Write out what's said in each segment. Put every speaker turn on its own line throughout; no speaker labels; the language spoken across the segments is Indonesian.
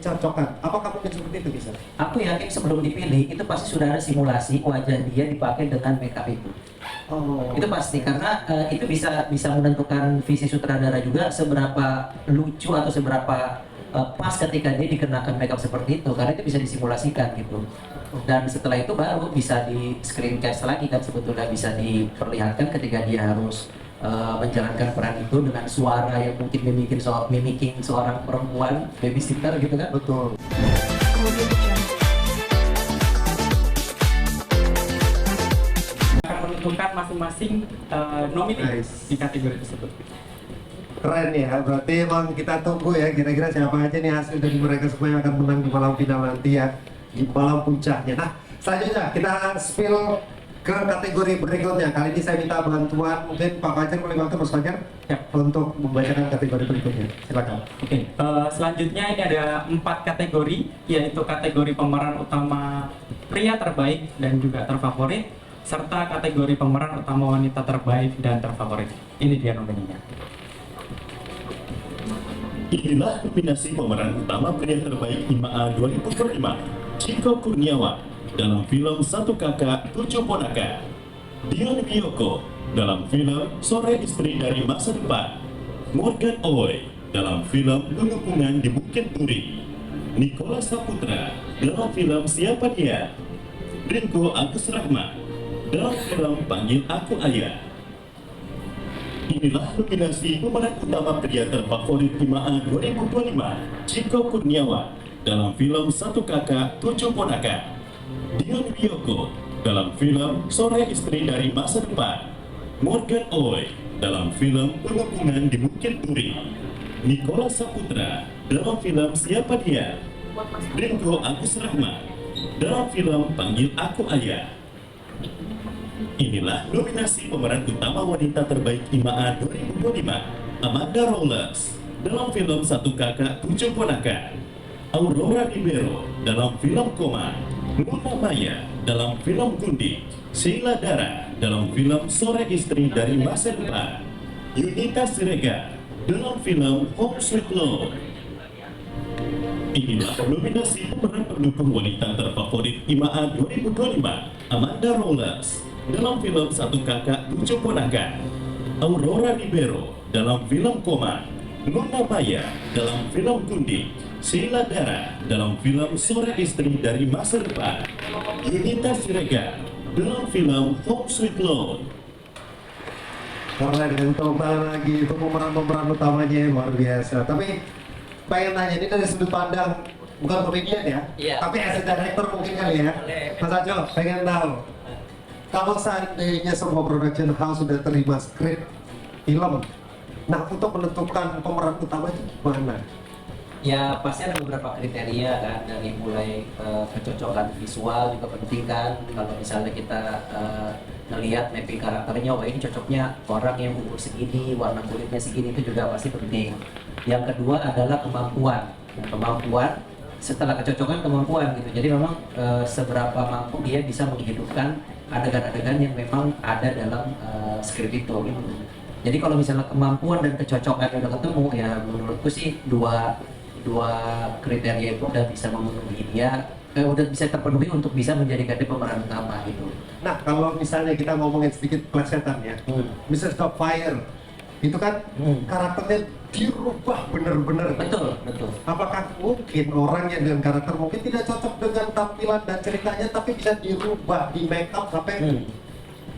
dicocokkan. Apakah mungkin seperti itu bisa?
Aku yakin sebelum dipilih itu pasti sudah ada simulasi wajah dia dipakai dengan makeup itu.
Oh.
Itu pasti karena itu bisa menentukan visi sutradara juga seberapa lucu atau seberapa pas ketika dia dikenakan makeup seperti itu, karena itu bisa disimulasikan gitu. Dan setelah itu baru bisa di screencast lagi kan, sebetulnya bisa diperlihatkan ketika dia harus menjalankan peran itu dengan suara yang mungkin mimiking seorang perempuan babysitter gitu kan.
Betul.
Akan menentukan masing-masing nominee di kategori tersebut.
Keren ya, berarti emang kita tunggu ya kira-kira siapa aja nih hasil dari mereka semua yang akan menang di malam final nanti ya, di malam puncaknya. Nah, selanjutnya kita spill ke kategori berikutnya. Kali ini saya minta bantuan, mungkin Pak Fajar boleh bantu Mas Fajar
Ya.
untuk membacakan kategori berikutnya. Silakan.
Oke, selanjutnya ini ada 4 kategori, yaitu kategori pemeran utama pria terbaik dan juga terfavorit, serta kategori pemeran utama wanita terbaik dan terfavorit. Ini dia nominenya.
Inilah nominasi pemeran utama pria terbaik IMA 2005, Chico Kurniawan dalam film Satu Kakak Tujuh Ponakan, Dian Wiyoko dalam film Sore Istri dari Masa Depan, Morgan Oey dalam film Lulukungan di Bukit Duri, Nicholas Saputra dalam film Siapa Dia, Ringo Agus Rahman dalam film Panggil Aku Ayah. Inilah nominasi pemeran utama pria terfavorit IMA 2025, Chico Kurniawan dalam film Satu Kakak Tujuh Ponakan, Dian Wiyoko dalam film Sore Istri dari Masa Depan, Morgan Oey dalam film Lulukungan di Bukit Duri, Nicholas Saputra dalam film Siapa Dia, Ringo Agus Rahman dalam film Panggil Aku Ayah. Inilah nominasi pemeran utama wanita terbaik IMA 2025, Amanda Rollers dalam film Satu Kakak Tujuh Ponakan, Aurora Ribeiro dalam film Koma, Luna Maya dalam film Gundi, Sheila Dara dalam film Sore Istri dari Masa Depan, Yunita Siregar dalam film Home Sweet Love. Inilah nominasi pemeran pendukung wanita terfavorit IMA 2025, Amanda Rollers dalam film Satu Kakak Tujuh Ponakan, Aurora Ribeiro dalam film Koma, Luna Maya dalam film Gundi, Sheila Dara dalam film Sore Istri dari Masa Depan, Yunita Siregar dalam film Home Sweet Love.
Karena dengan tontonan lagi itu pemeran-pemeran utamanya luar biasa. Tapi pengen nanya ini dari sudut pandang bukan komedian ya,
Iya.
tapi as a director mungkin kali ya.
Boleh.
Mas Ajo, pengen tahu kalau seandainya semua production house sudah terima skrip film, nah untuk menentukan pemeran utama itu gimana?
Ya pasti ada beberapa kriteria kan, dari mulai kecocokan visual juga penting kan. Kalau misalnya kita ngelihat mapping karakternya, wah ini cocoknya orang yang umur segini, warna kulitnya segini, itu juga pasti penting. Yang kedua adalah kemampuan. Nah, kemampuan setelah kecocokan kemampuan gitu. Jadi memang seberapa mampu dia bisa menghidupkan adegan-adegan yang memang ada dalam skrip itu gitu. Jadi kalau misalnya kemampuan dan kecocokan udah ketemu, ya menurutku sih dua kriteria itu udah bisa memenuhi dia, udah bisa terpenuhi untuk bisa menjadikan dia pemeran utama gitu.
Nah kalau misalnya kita ngomongin sedikit plesetan ya, Mrs. Doubtfire itu kan karakternya dirubah bener-bener.
Betul, betul.
Apakah mungkin orang yang dengan karakter mungkin tidak cocok dengan tampilan dan ceritanya, tapi bisa dirubah di make up sampai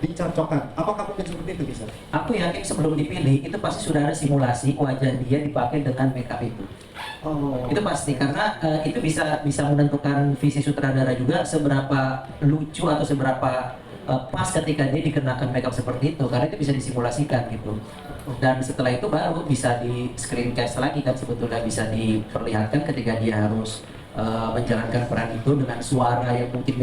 dicocokkan? Apakah mungkin seperti itu bisa?
Aku yakin sebelum dipilih itu pasti sudah ada simulasi wajah dia dipakai dengan makeup itu.
Oh.
Itu pasti karena itu bisa menentukan visi sutradara juga seberapa lucu atau seberapa pas ketika dia dikenakan makeup seperti itu, karena itu bisa disimulasikan gitu. Dan setelah itu baru bisa di screencast lagi kan, sebetulnya bisa diperlihatkan ketika dia harus menjalankan peran itu dengan suara yang mungkin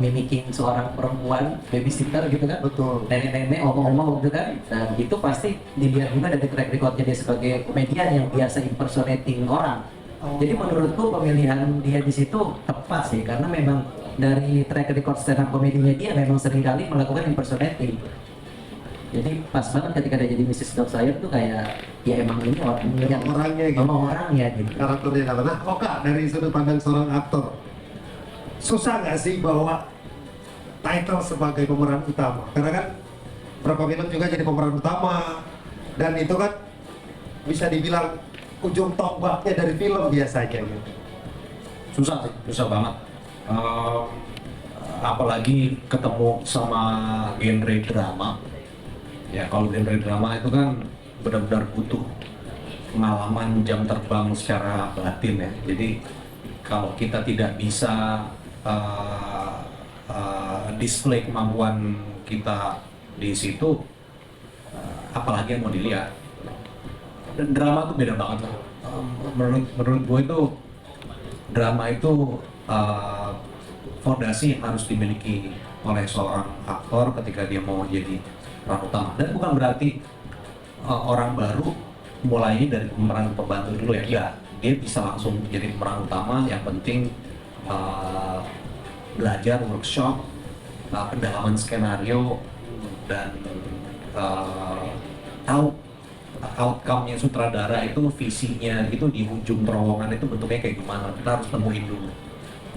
mimiking seorang perempuan babysitter gitu kan.
Betul.
Nenek-nenek, omong-omong gitu kan. Dan itu pasti dilihat juga dari track recordnya dia sebagai komedian yang biasa impersonating orang. Jadi menurutku pemilihan dia di situ tepat sih, karena memang dari track record stand up komedinya dia memang seringkali melakukan impersonating. Jadi pas banget ketika dia jadi Mrs. Doubtfire tuh kayak ya emang ini orang yang
orangnya gitu.
memang orangnya gitu.
Karakternya dalam. Nah, Oka dari sudut pandang seorang aktor, susah nggak sih bawa title sebagai pemeran utama? Karena kan beberapa film juga jadi pemeran utama, dan itu kan bisa dibilang ujung tombaknya dari film biasanya gitu.
Susah sih, susah banget. Apalagi ketemu sama genre drama. Ya kalau genre drama itu kan benar-benar butuh pengalaman jam terbang secara batin ya. Jadi kalau kita tidak bisa display kemampuan kita di situ, apalagi yang mau dilihat. Dan drama tuh beda banget lah. Menurut gue itu drama itu fondasi yang harus dimiliki oleh seorang aktor ketika dia mau jadi peran utama. Dan bukan berarti orang baru mulainya dari pemeran pembantu dulu ya. Ya, dia bisa langsung jadi pemeran utama. Yang penting belajar workshop, pendalaman skenario, dan tahu outcome-nya sutradara itu, visinya itu di ujung terowongan itu bentuknya kayak gimana. Kita harus temuin dulu.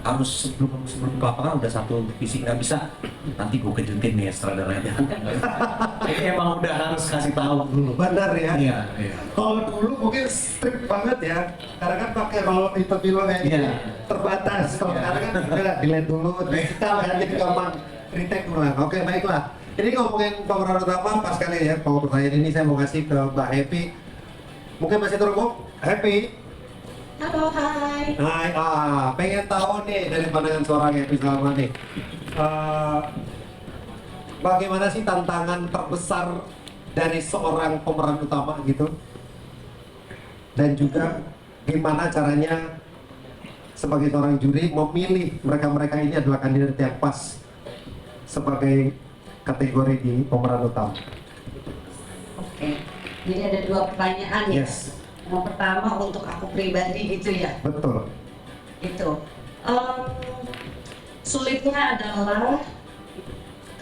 Harus sebelum ke lapangan udah satu visi, nggak bisa nanti gue kejutin nih sutradaranya. Ini emang udah harus kasih tahu dulu.
Benar ya.
Iya, iya.
Kalau dulu mungkin strict banget ya, karena kan pakai roll itu film yang
Iya.
terbatas. Kalau
Iya.
sekarang kan udah delete dulu, digital kan, jadi gampang retake ulang. Oke, baiklah. Ini ngomongin pemeran utama pas kali ya. Kalau pertanyaan ini saya mau kasih ke Mbak Happy. Mungkin masih terhubung? Happy?
Halo, hai.
Hai, pengen tahu nih dari pandangan seorang Happy Salma nih. Bagaimana sih tantangan terbesar dari seorang pemeran utama gitu? Dan juga gimana caranya sebagai seorang juri memilih mereka-mereka ini adalah kandidat yang pas sebagai kategori di pemeran utama?
Oke, jadi ada dua pertanyaan ya.
Yes,
Yang pertama untuk aku pribadi gitu ya.
betul.
Itu sulitnya adalah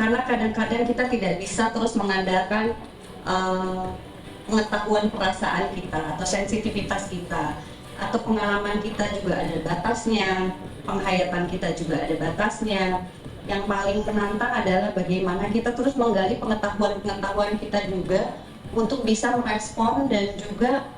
karena kadang-kadang kita tidak bisa terus mengandalkan pengetahuan perasaan kita atau sensitivitas kita, atau pengalaman kita juga ada batasnya, penghayatan kita juga ada batasnya. Yang paling menantang adalah bagaimana kita terus menggali pengetahuan kita juga untuk bisa merespon dan juga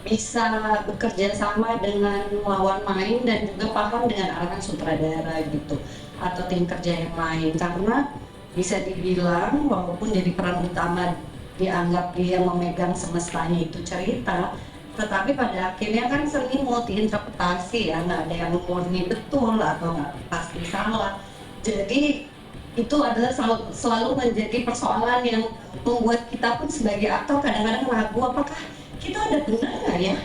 bisa bekerja sama dengan lawan main dan juga paham dengan arahan sutradara gitu atau tim kerja yang lain. Karena bisa dibilang walaupun jadi peran utama dianggap dia memegang semestanya itu cerita, tetapi pada akhirnya kan seni multi interpretasi ya, nggak ada yang murni betul atau nggak pasti salah. Jadi itu adalah selalu menjadi persoalan yang membuat kita pun sebagai aktor kadang-kadang ragu apakah kita udah benar nggak ya?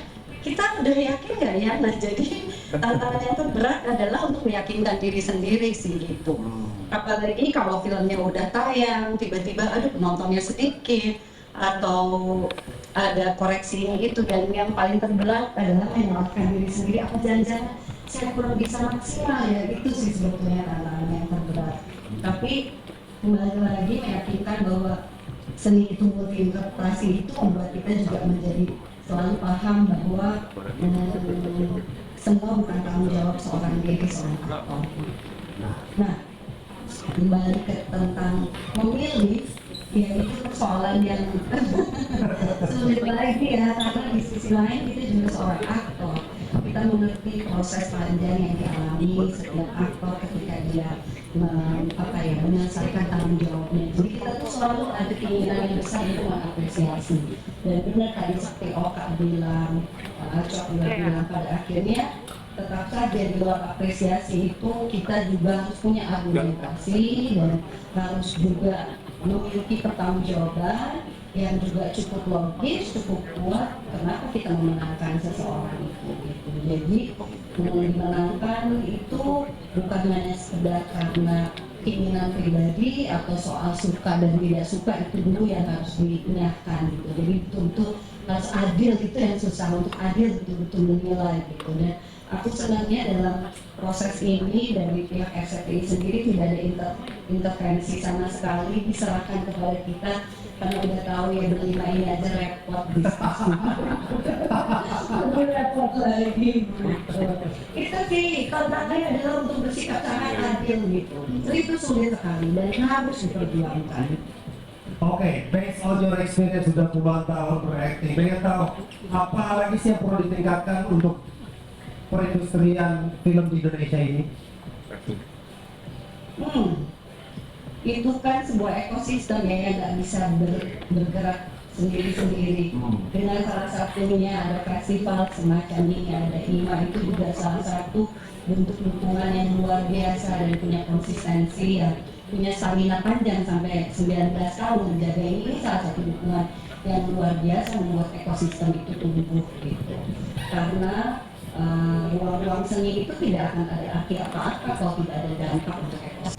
Kita udah yakin nggak ya? Nah jadi tantangan yang terberat adalah untuk meyakinkan diri sendiri sih gitu. Apalagi kalau filmnya udah tayang, tiba-tiba aduh penontonnya sedikit atau ada koreksi gitu, dan yang paling terberat adalah menyalahkan diri sendiri, apa jangan-jangan saya kurang bisa maksimal ya, itu sih sebetulnya tantangan yang terberat. Tapi kembali lagi meyakinkan bahwa seni itu multi interpretasi itu membuat kita juga menjadi selalu paham bahwa semua bukan tanggung jawab seorang diri, seorang aktor. Nah, kembali ke tentang memilih, ya itu persoalan yang sulit lagi ya, karena di sisi lain kita juga seorang aktor. Kita mengerti proses panjang yang dialami setiap aktor ketika dia menyelesaikan tanggung jawabnya. Jadi kita tuh selalu ada keinginan yang besar untuk mengapresiasi. Dan benar tadi seperti Oka bilang, Cok juga bilang, pada akhirnya tetap saja di luar apresiasi itu kita juga harus punya argumentasi dan harus juga memiliki pertanggungjawaban yang juga cukup logis, cukup kuat kenapa kita memenangkan seseorang itu gitu. Jadi memenangkan itu bukan hanya sekedar karena keinginan pribadi atau soal suka dan tidak suka, itu dulu yang harus dinyatakan gitu. Jadi betul-betul harus adil, itu yang susah, untuk adil betul-betul menilai gitu. Dan aku senangnya dalam proses ini dari pihak RCTI sendiri tidak ada intervensi sama sekali, diserahkan kepada kita karena udah tahu ya berlima ini aja repot diskusinya. Lebih repot lagi gitu. Itu sih tantangannya adalah untuk bersikap sangat adil gitu. Itu sulit sekali dan harus diperjuangkan.
Oke, based on your experience sudah puluhan tahun berakting, pengen tahu apa lagi sih yang perlu ditingkatkan untuk perindustrian film di Indonesia ini?
Itu kan sebuah ekosistem ya yang nggak bisa bergerak sendiri-sendiri. Dengan salah satunya ada festival semacam ini, ada IMA, itu juga salah satu bentuk dukungan yang luar biasa dan punya konsistensi ya, punya stamina panjang sampai 19 tahun menjaga ini salah satu dukungan yang luar biasa membuat ekosistem itu tumbuh gitu. Karena ruang-ruang seni itu tidak akan ada arti apa-apa kalau tidak ada dampak untuk ekosistem.